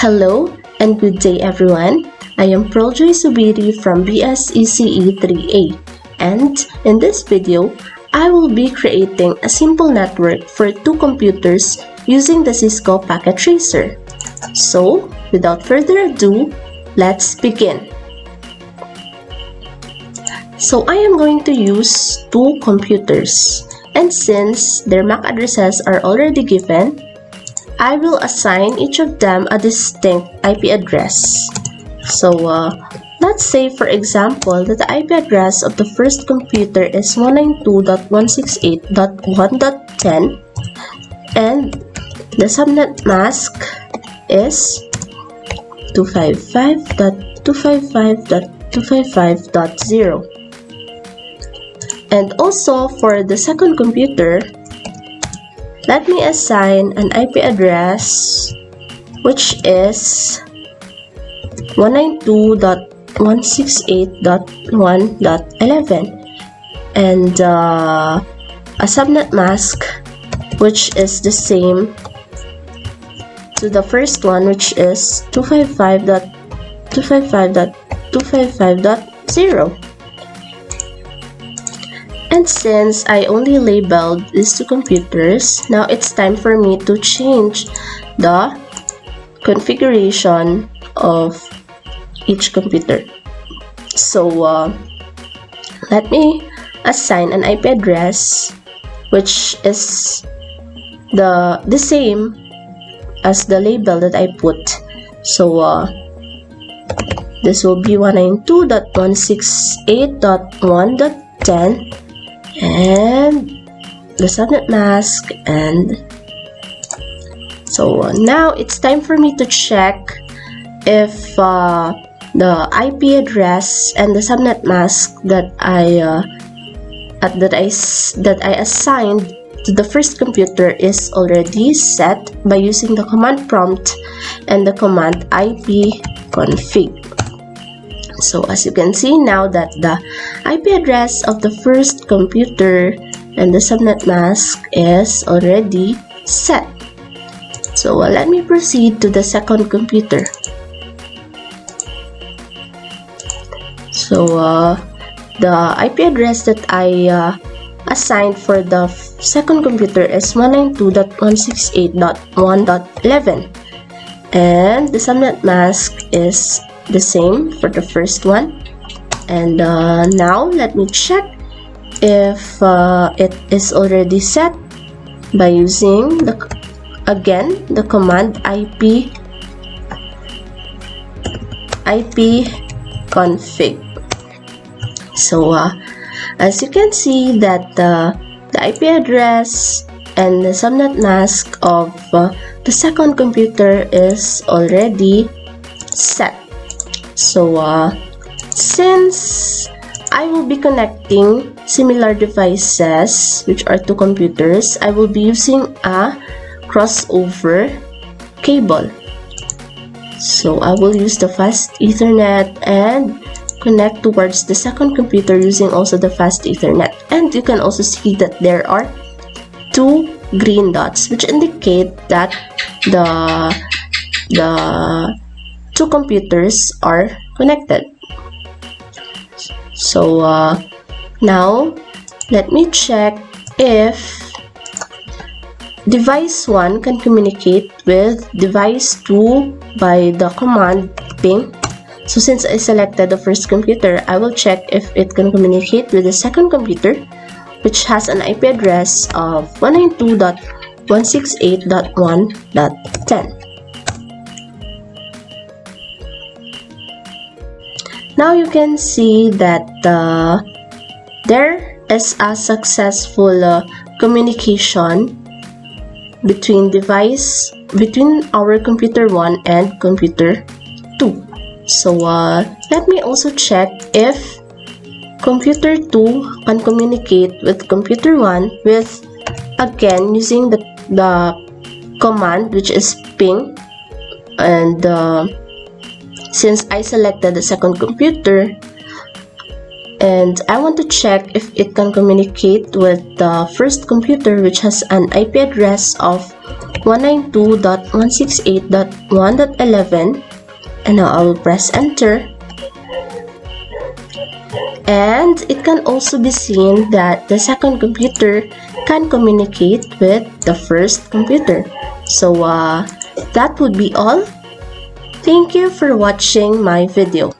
Hello and good day everyone. I am Proljoy Subiri from BSECE 3A, and in this video, I will be creating a simple network for two computers using the Cisco packet tracer. So, without further ado, let's begin. So I am going to use two computers, and since their MAC addresses are already given, I will assign each of them a distinct IP address. So let's say for example that the IP address of the first computer is 192.168.1.10 and the subnet mask is 255.255.255.0. And also for the second computer, let me assign an IP address which is 192.168.1.11 and a subnet mask which is the same to the first one, which is 255.255.255.0. And since I only labeled these two computers, now it's time for me to change the configuration of each computer. So let me assign an IP address which is the same as the label that I put. So this will be 192.168.1.10 and the subnet mask. And so now it's time for me to check if the IP address and the subnet mask that I assigned to the first computer is already set by using the command prompt and the command ipconfig. So as you can see now that the IP address of the first computer and the subnet mask is already set. So let me proceed to the second computer. So the IP address that I assigned for the second computer is 192.168.1.11 and the subnet mask is the same for the first one. And now let me check if it is already set by using the command ipconfig. So as you can see that the IP address and the subnet mask of the second computer is already set. So since I will be connecting similar devices, which are two computers, I will be using a crossover cable. So I will use the fast Ethernet and connect towards the second computer using also the fast Ethernet. And you can also see that there are two green dots which indicate that the two computers are connected. So now let me check if device 1 can communicate with device 2 by the command ping. So since I selected the first computer, I will check if it can communicate with the second computer, which has an IP address of 192.168.1.10. Now you can see that there is a successful communication between our computer 1 and computer 2. So let me also check if computer 2 can communicate with computer 1 with, again, using the command which is ping. And since I selected the second computer and I want to check if it can communicate with the first computer, which has an IP address of 192.168.1.11, and now I will press enter. And it can also be seen that the second computer can communicate with the first computer. So that would be all. Thank you for watching my video.